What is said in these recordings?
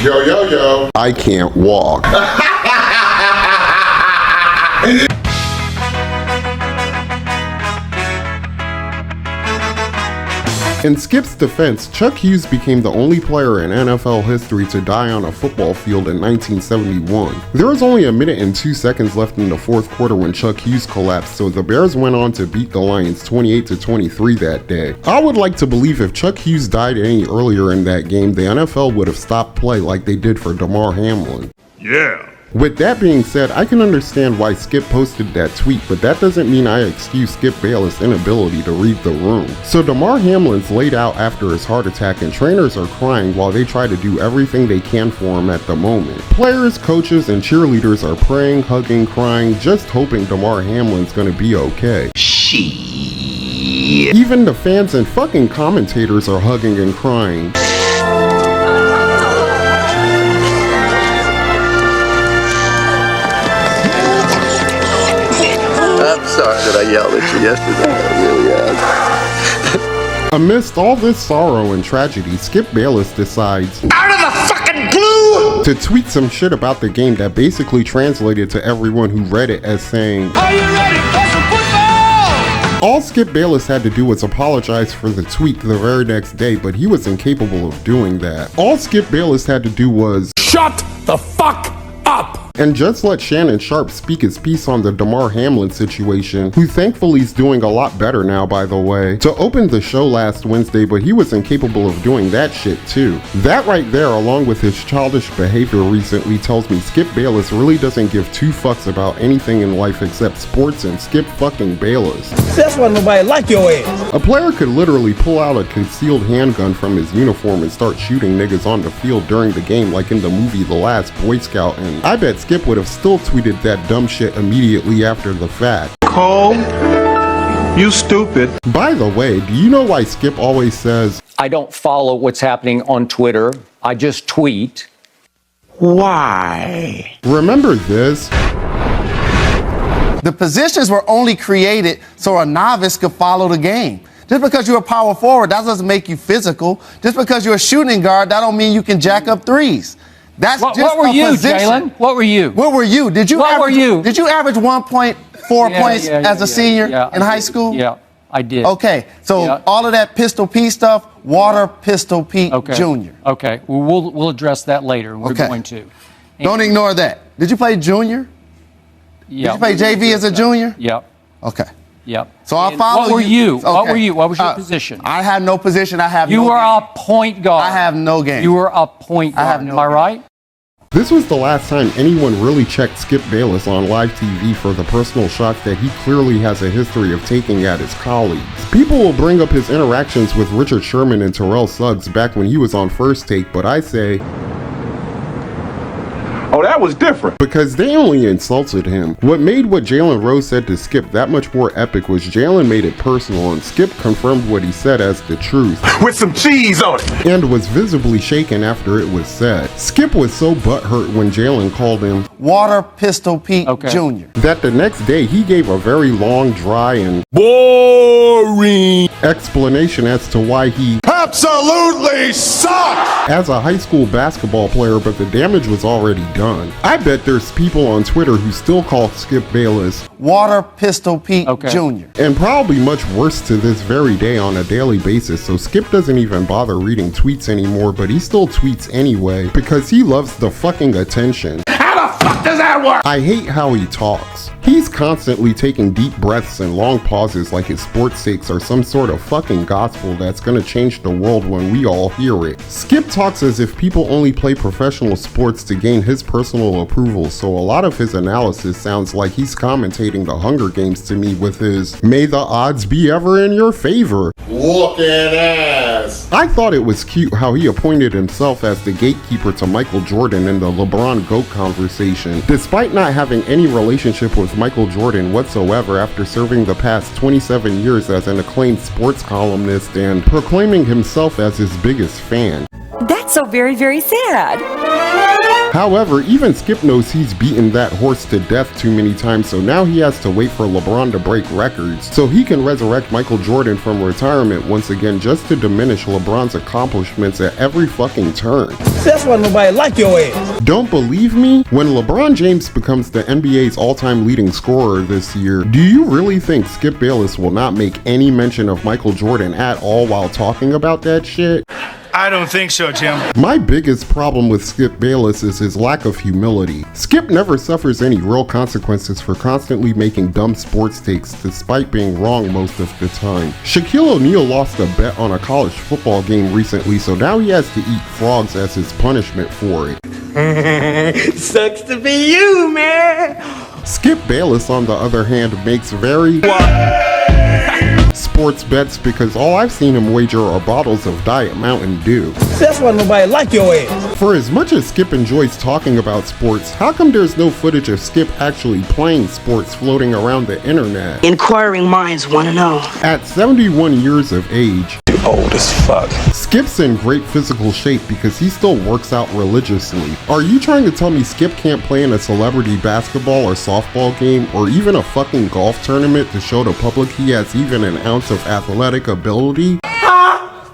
Yo, yo, yo. I can't walk. In Skip's defense, Chuck Hughes became the only player in NFL history to die on a football field in 1971. There was only a minute and 2 seconds left in the fourth quarter when Chuck Hughes collapsed, so the Bears went on to beat the Lions 28-23 that day. I would like to believe if Chuck Hughes died any earlier in that game, the NFL would have stopped play like they did for Damarhamlin. Yeah. With that being said, I can understand why Skip posted that tweet, but that doesn't mean I excuse Skip Bayless' inability to read the room. So Damarhamlin's laid out after his heart attack and trainers are crying while they try to do everything they can for him at the moment. Players, coaches, and cheerleaders are praying, hugging, crying, just hoping Damarhamlin's gonna be okay. Shit. Even the fans and fucking commentators are hugging and crying. I'm sorry that I yelled at you yesterday. I really am. Amidst all this sorrow and tragedy, Skip Bayless decides Out of the fucking blue! to tweet some shit about the game that basically translated to everyone who read it as saying, Are you ready for some football? all Skip Bayless had to do was apologize for the tweet the very next day, but he was incapable of doing that. All Skip Bayless had to do was Shut the fuck up! and just let Shannon Sharpe speak his piece on the Damarhamlin situation, who thankfully is doing a lot better now, by the way, to open the show last Wednesday, but he was incapable of doing that shit too. That right there, along with his childish behavior recently, tells me Skip Bayless really doesn't give two fucks about anything in life except sports and Skip fucking Bayless. That's why nobody like your ass. A player could literally pull out a concealed handgun from his uniform and start shooting niggas on the field during the game like in the movie The Last Boy Scout, and I bet Skip would have still tweeted that dumb shit immediately after the fact. Cole, you stupid. By the way, do you know why Skip always says, I don't follow what's happening on Twitter. I just tweet. Why? remember this? The positions were only created so a novice could follow the game. Just because you're a power forward, that doesn't make you physical. Just because you're a shooting guard, that don't mean you can jack up threes. That's What just were a you, position. Jalen? What were you? What were you? Did you What average, were you? Did you average 1.4 points as a senior in high school? Yeah, I did. Okay, so Yeah. all of that Pistol Pete stuff, Water Pistol Pete Jr. Okay, well, we'll address that later. We're Okay. going to. Don't ignore that. Did you play junior? Yeah. Did you play JV as a junior? Yep. Okay. Yep. So I'll And follow What were you? What Okay. were you? What was your position? I had no position. I have You no were game. a point guard. I have no game. You were a point guard. I have no Am I game. right? This was the last time anyone really checked Skip Bayless on live TV for the personal shots that he clearly has a history of taking at his colleagues. People will bring up his interactions with Richard Sherman and Terrell Suggs back when he was on First Take, but I say, Oh, that was different. because they only insulted him. What made what Jalen Rose said to Skip that much more epic was Jalen made it personal and Skip confirmed what he said as the truth With some cheese on it. and was visibly shaken after it was said. Skip was so butthurt when Jalen called him Water Pistol Pete Jr. that the next day he gave a very long, dry, and Boring. explanation as to why he Absolutely sucked. as a high school basketball player, but the damage was already done. I bet there's people on Twitter who still call Skip Bayless Water Pistol Pete Jr. and probably much worse to this very day on a daily basis, so Skip doesn't even bother reading tweets anymore, but he still tweets anyway because he loves the fucking attention. How the fuck does that work? I hate how he talks. He's constantly taking deep breaths and long pauses like his sports takes are some sort of fucking gospel that's gonna change the world when we all hear it. Skip talks as if people only play professional sports to gain his personal approval, so a lot of his analysis sounds like he's commentating the Hunger Games to me with his "May the odds be ever in your favor" looking ass. I thought it was cute how he appointed himself as the gatekeeper to Michael Jordan in the LeBron GOAT conversation, despite not having any relationship with Michael Jordan whatsoever after serving the past 27 years as an acclaimed sports columnist and proclaiming himself as his biggest fan. That's so very, very sad. However, even Skip knows he's beaten that horse to death too many times, so now he has to wait for LeBron to break records so he can resurrect Michael Jordan from retirement once again, just to diminish LeBron's accomplishments at every fucking turn. That's why nobody like your ass. Don't believe me? When LeBron James becomes the NBA's all-time leading scorer this year, do you really think Skip Bayless will not make any mention of Michael Jordan at all while talking about that shit? I don't think so, Tim. My biggest problem with Skip Bayless is his lack of humility. Skip never suffers any real consequences for constantly making dumb sports takes despite being wrong most of the time. Shaquille O'Neal lost a bet on a college football game recently, so now he has to eat frogs as his punishment for it. Sucks to be you, man. Skip Bayless, on the other hand, makes very sports bets because all I've seen him wager are bottles of Diet Mountain Dew. That's why nobody like your ass. For as much as Skip enjoys talking about sports, how come there's no footage of Skip actually playing sports floating around the internet? Inquiring minds want to know. At 71 years of age, Old as fuck. Skip's in great physical shape because he still works out religiously. Are you trying to tell me Skip can't play in a celebrity basketball or softball game or even a fucking golf tournament to show the public he has even an ounce of athletic ability?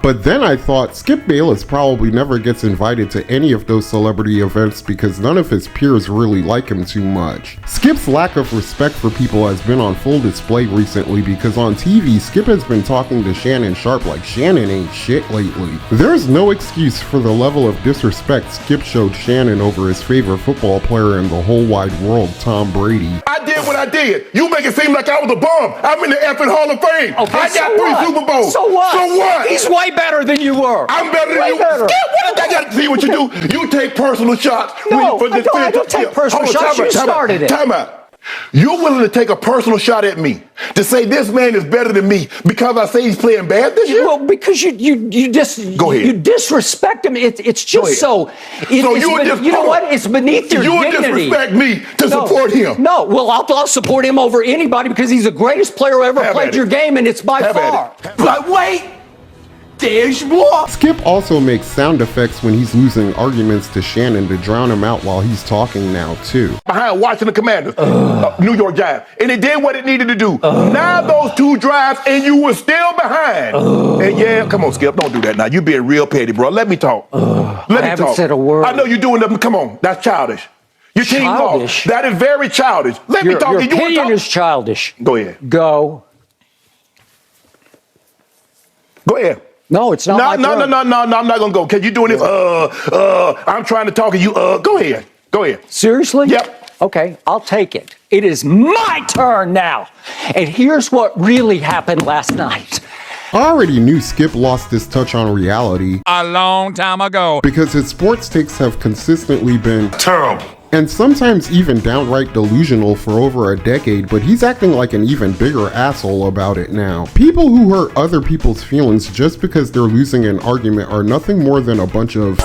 But then I thought Skip Bayless probably never gets invited to any of those celebrity events because none of his peers really like him too much. Skip's lack of respect for people has been on full display recently because on TV, Skip has been talking to Shannon Sharpe like Shannon ain't shit lately. There's no excuse for the level of disrespect Skip showed Shannon over his favorite football player in the whole wide world, Tom Brady. I did what I did. You make it seem like I was a bum. I'm in the effing Hall of Fame. Okay, I got 3 Super Bowls. So what? So what? He's way better than you were. I'm better than Way you. better. Skip, what I got to see what you do. You take personal shots. No, I don't take personal shots. You started it. Time out. You're willing to take a personal shot at me to say this man is better than me because I say he's playing bad this year? Well, because you just Go ahead. you disrespect him. It's just so. You know what? It's beneath your you dignity. disrespect me to support him. No, well, I'll support him over anybody because he's the greatest player who ever played your game, and it's by far. But wait, there's more. Skip also makes sound effects when he's losing arguments to Shannon to drown him out while he's talking now too. Behind Washington Commanders, New York Giants, and it did what it needed to do. Now those 2 drives, and you were still behind. And yeah, come on, Skip, don't do that now. You being real petty, bro. Let me talk. I haven't said a word. I know you're doing that. Come on, that's childish. Your team Childish? lost. That is very childish. Let me talk. Your You wanna opinion talk? is childish. Go ahead. Go. Go ahead. No, it's not. No, I'm not gonna go. Cause you doing this. I'm trying to talk, and you. Go ahead. Go ahead. Seriously? Yep. Okay, I'll take it. It is my turn now. And here's what really happened last night. I already knew Skip lost his touch on reality A long time ago. because his sports takes have consistently been Terrible. and sometimes even downright delusional for over a decade, but he's acting like an even bigger asshole about it now. People who hurt other people's feelings just because they're losing an argument are nothing more than a bunch of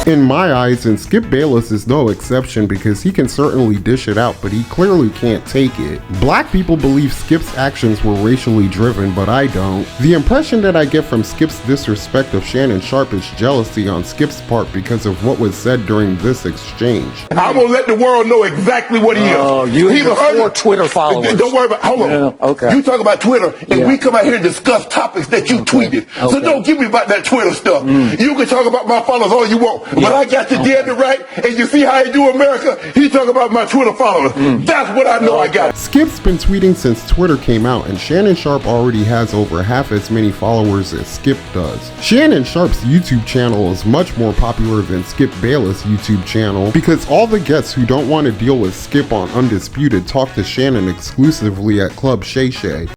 in my eyes, and Skip Bayless is no exception because he can certainly dish it out, but he clearly can't take it. Black people believe Skip's actions were racially driven, but I don't. The impression that I get from Skip's disrespect of Shannon Sharpe is jealousy on Skip's part because of what was said during this exchange. I'm gonna let the world know exactly what he is. Oh, you and your 4 Twitter followers. Don't worry about. Hold on. Yeah, okay. You talk about Twitter, and we come out here and discuss topics that you tweeted. So don't give me about that Twitter stuff. You can talk about my followers all you want, but I got the dead to right, and you see how he do America. He talk about my Twitter followers. That's what I know I got. Skip's been tweeting since Twitter came out, and Shannon Sharpe already has over half as many followers as Skip does. Shannon Sharpe's YouTube channel is much more popular than Skip Bayless' YouTube channel because all the guests who don't want to deal with Skip on Undisputed talk to Shannon exclusively at Club Shay Shay.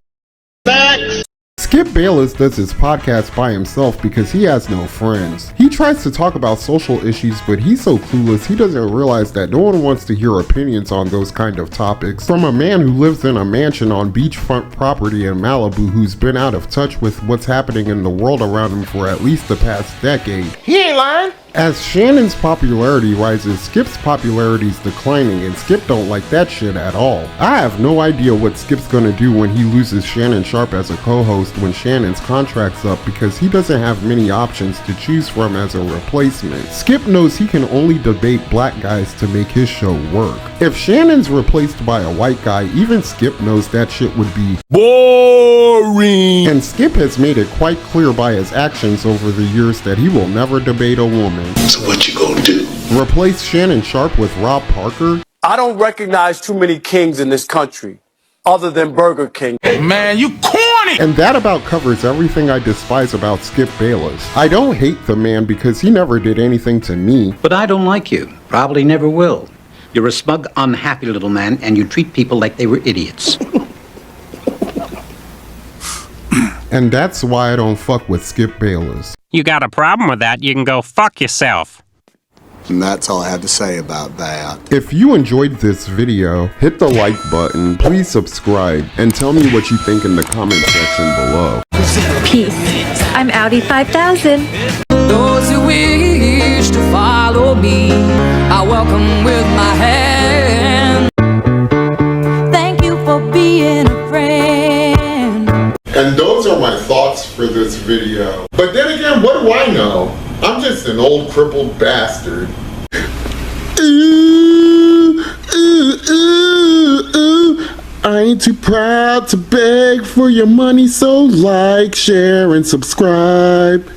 Skip Bayless does his podcast by himself because he has no friends. He tries to talk about social issues, but he's so clueless he doesn't realize that no one wants to hear opinions on those kind of topics from a man who lives in a mansion on beachfront property in Malibu who's been out of touch with what's happening in the world around him for at least the past decade. He ain't lying. As Shannon's popularity rises, Skip's popularity's declining, and Skip don't like that shit at all. I have no idea what Skip's gonna do when he loses Shannon Sharpe as a co-host when Shannon Shannon's contract's up because he doesn't have many options to choose from as a replacement. Skip knows he can only debate black guys to make his show work. If Shannon's replaced by a white guy, even Skip knows that shit would be boring. And Skip has made it quite clear by his actions over the years that he will never debate a woman. So what you gonna do? Replace Shannon Sharpe with Rob Parker? I don't recognize too many kings in this country, other than Burger King. Man, you corny! And that about covers everything I despise about Skip Bayless. I don't hate the man because he never did anything to me. But I don't like you. Probably never will. You're a smug, unhappy little man, and you treat people like they were idiots. And that's why I don't fuck with Skip Bayless. You got a problem with that, you can go fuck yourself. And that's all I have to say about that. If you enjoyed this video, hit the like button, please subscribe, and tell me what you think in the comment section below. Peace. I'm Audi 5000. Those who wish to follow me, I welcome with my hand. Thank you for being a friend. And those are my thoughts for this video. But then again, what do I know? I'm just an old crippled bastard. Ooh, ooh, ooh, ooh. I ain't too proud to beg for your money, so like, share, and subscribe.